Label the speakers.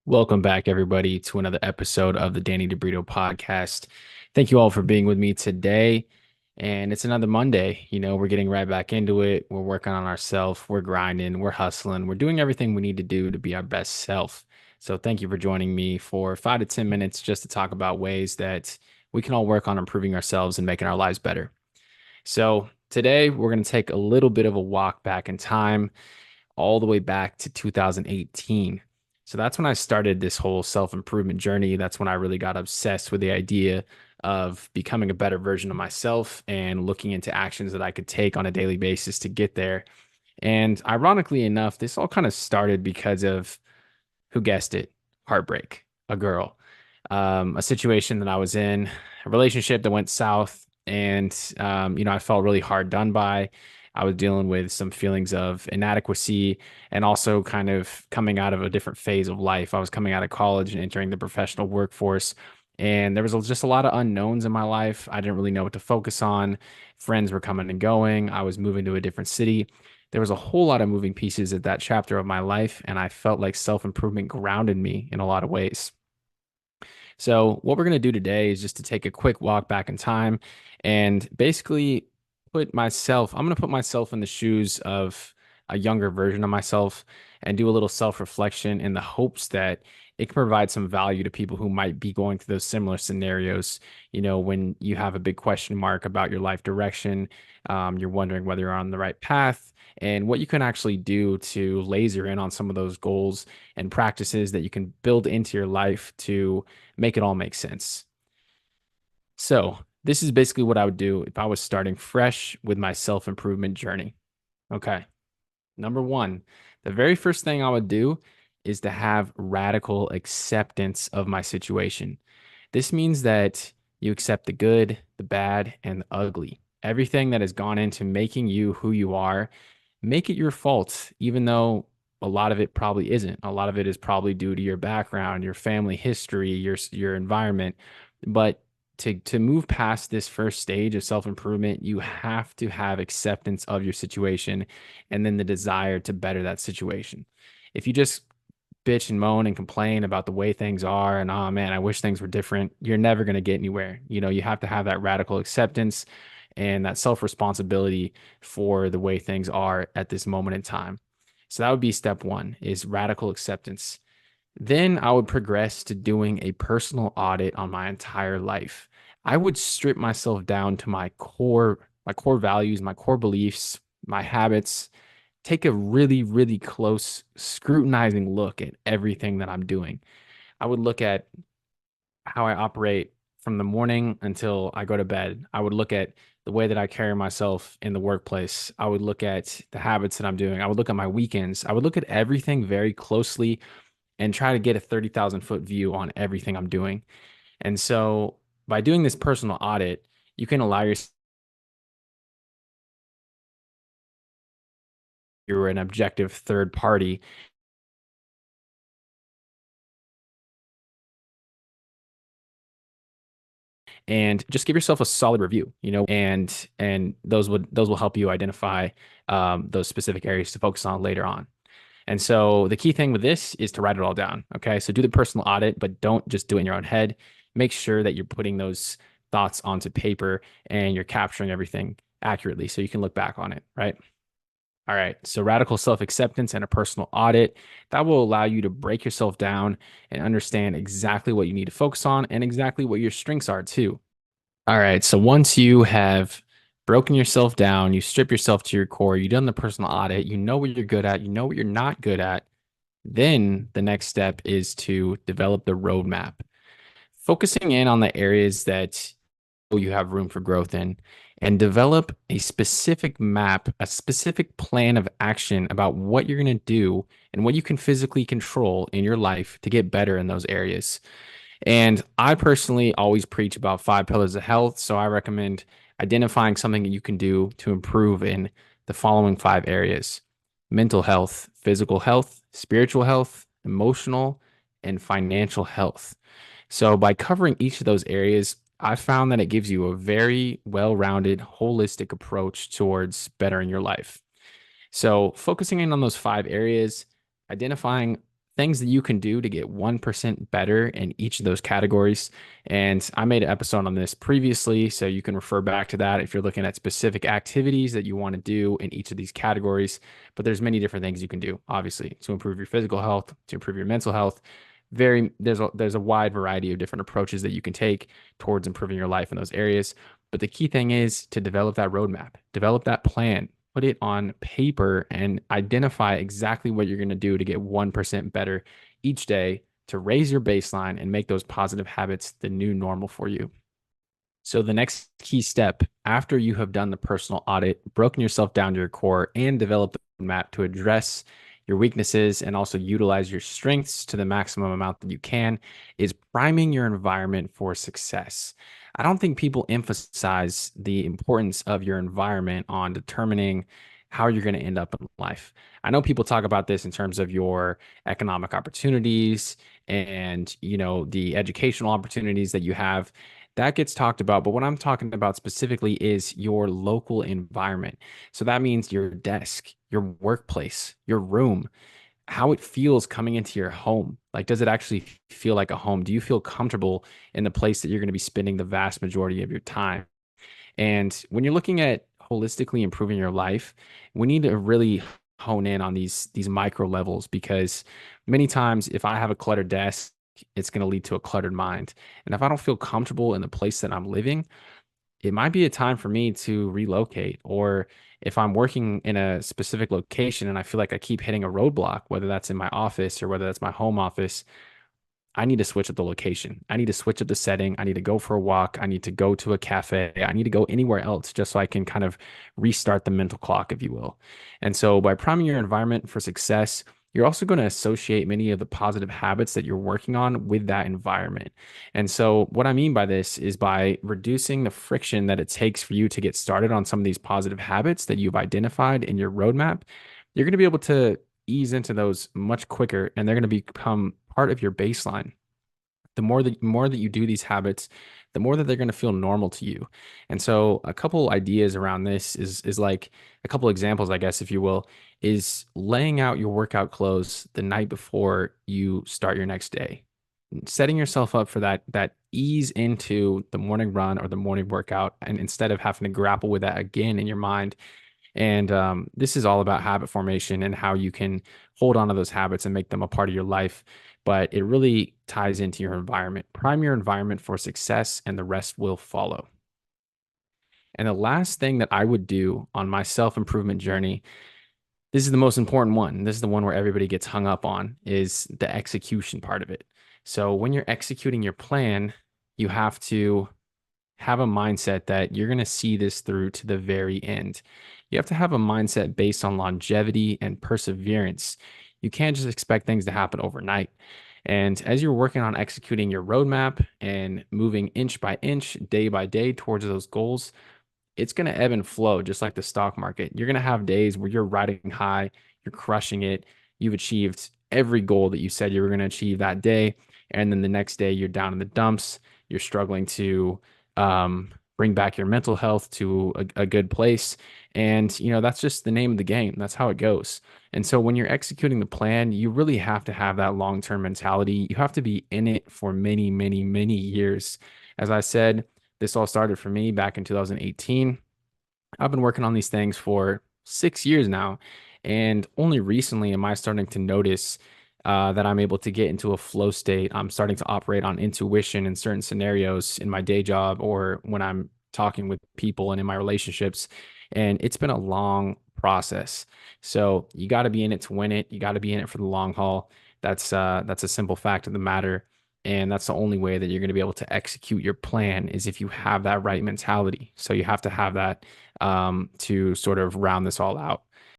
Speaker 1: Welcome back, everybody, to another episode of the Danny DeBrito podcast. Thank you all for being with me today. And it's another Monday. We're getting right back into it. We're working on ourselves. We're grinding. We're hustling. We're doing everything we need to do to be our best self. So, thank you for joining me for 5 to 10 minutes just to talk about ways that we can all work on improving ourselves and making our lives better. So, today we're going to take a little bit of a walk back in time all the way back to 2018. So that's when I started this whole self improvement journey. That's when I really got obsessed with the idea of becoming a better version of myself and looking into actions that I could take on a daily basis to get there. And ironically enough, this all kind of started because of, who guessed it, heartbreak, a girl, a situation that I was in, a relationship that went south, and I felt really hard done by. I was dealing with some feelings of inadequacy and also kind of coming out of a different phase of life. I was coming out of college and entering the professional workforce, and there was just a lot of unknowns in my life. I didn't really know what to focus on. Friends were coming and going. I was moving to a different city. There was a whole lot of moving pieces at that chapter of my life, and I felt like self improvement grounded me in a lot of ways. So, what we're going to do today is just to take a quick walk back in time and basically I'm going to put myself in the shoes of a younger version of myself and do a little self reflection in the hopes that it can provide some value to people who might be going through those similar scenarios. When you have a big question mark about your life direction, you're wondering whether you're on the right path and what you can actually do to laser in on some of those goals and practices that you can build into your life to make it all make sense. So, this is basically what I would do if I was starting fresh with my self improvement journey. Okay. Number one, the very first thing I would do is to have radical acceptance of my situation. This means that you accept the good, the bad, and the ugly. Everything that has gone into making you who you are, make it your fault, even though a lot of it probably isn't. A lot of it is probably due to your background, your family history, your environment. But to move past this first stage of self-improvement, you have to have acceptance of your situation and then the desire to better that situation. If you just bitch and moan and complain about the way things are and oh man, I wish things were different, you're never going to get anywhere. You have to have that radical acceptance and that self-responsibility for the way things are at this moment in time. So that would be step one is radical acceptance. Then I would progress to doing a personal audit on my entire life. I would strip myself down to my core values, my core beliefs, my habits, take a really, really close scrutinizing look at everything that I'm doing. I would look at how I operate from the morning until I go to bed. I would look at the way that I carry myself in the workplace. I would look at the habits that I'm doing. I would look at my weekends. I would look at everything very closely and try to get a 30,000 foot view on everything I'm doing. And so by doing this personal audit, you can allow yourself, you're an objective third party and just give yourself a solid review, and those will help you identify those specific areas to focus on later on. And so the key thing with this is to write it all down. Okay. So do the personal audit, but don't just do it in your own head. Make sure that you're putting those thoughts onto paper and you're capturing everything accurately so you can look back on it. Right. All right. So radical self acceptance and a personal audit that will allow you to break yourself down and understand exactly what you need to focus on and exactly what your strengths are too. All right. So once you have broken yourself down, you strip yourself to your core, you've done the personal audit, you know what you're good at, you know what you're not good at. Then the next step is to develop the roadmap, focusing in on the areas that you have room for growth in, and develop a specific map, a specific plan of action about what you're going to do and what you can physically control in your life to get better in those areas. And I personally always preach about 5 pillars of health. So I recommend identifying something that you can do to improve in the following 5 areas: mental health, physical health, spiritual health, emotional, and financial health. So by covering each of those areas, I found that it gives you a very well rounded, holistic approach towards bettering your life. So, focusing in on those 5 areas, identifying things that you can do to get 1% better in each of those categories. And I made an episode on this previously, so you can refer back to that if you're looking at specific activities that you want to do in each of these categories. But there's many different things you can do, obviously, to improve your physical health, to improve your mental health. There's a wide variety of different approaches that you can take towards improving your life in those areas. But the key thing is to develop that roadmap, develop that plan, put it on paper, and identify exactly what you're going to do to get 1% better each day to raise your baseline and make those positive habits the new normal for you. So, the next key step after you have done the personal audit, broken yourself down to your core, and developed a map to address your weaknesses and also utilize your strengths to the maximum amount that you can, is priming your environment for success. I don't think people emphasize the importance of your environment on determining how you're going to end up in life. I know people talk about this in terms of your economic opportunities and, the educational opportunities that you have. That gets talked about, but what I'm talking about specifically is your local environment. So that means your desk, your workplace, your room, how it feels coming into your home. Like, does it actually feel like a home? Do you feel comfortable in the place that you're going to be spending the vast majority of your time? And when you're looking at holistically improving your life, we need to really hone in on these micro levels, because many times if I have a cluttered desk, it's going to lead to a cluttered mind. And if I don't feel comfortable in the place that I'm living, it might be a time for me to relocate. Or if I'm working in a specific location and I feel like I keep hitting a roadblock, whether that's in my office or whether that's my home office, I need to switch up the location. I need to switch up the setting. I need to go for a walk. I need to go to a cafe. I need to go anywhere else just so I can kind of restart the mental clock, if you will. And so by priming your environment for success, you're also going to associate many of the positive habits that you're working on with that environment. And so what I mean by this is by reducing the friction that it takes for you to get started on some of these positive habits that you've identified in your roadmap, you're going to be able to ease into those much quicker, and they're going to become part of your baseline. The more that you do these habits, the more that they're going to feel normal to you. And so a couple ideas around this is like a couple examples, I guess, if you will, is laying out your workout clothes the night before you start your next day. Setting yourself up for that ease into the morning run or the morning workout, and instead of having to grapple with that again in your mind. And this is all about habit formation and how you can hold on to those habits and make them a part of your life. But it really ties into your environment. Prime your environment for success, and the rest will follow. And the last thing that I would do on my self improvement journey, this is the most important one. This is the one where everybody gets hung up on, is the execution part of it. So when you're executing your plan, you have to have a mindset that you're going to see this through to the very end. You have to have a mindset based on longevity and perseverance. You can't just expect things to happen overnight. And as you're working on executing your roadmap and moving inch by inch, day by day towards those goals, it's going to ebb and flow just like the stock market. You're going to have days where you're riding high, you're crushing it, you've achieved every goal that you said you were going to achieve that day. And then the next day, you're down in the dumps, you're struggling to bring back your mental health to a good place. And, that's just the name of the game. That's how it goes. And so when you're executing the plan, you really have to have that long-term mentality. You have to be in it for many, many, many years. As I said, this all started for me back in 2018. I've been working on these things for 6 years now, and only recently am I starting to notice that I'm able to get into a flow state. I'm starting to operate on intuition in certain scenarios in my day job or when I'm talking with people and in my relationships. And it's been a long process. So you got to be in it to win it. You got to be in it for the long haul. That's a simple fact of the matter. And that's the only way that you're going to be able to execute your plan, is if you have that right mentality. So you have to have that to sort of round this all out.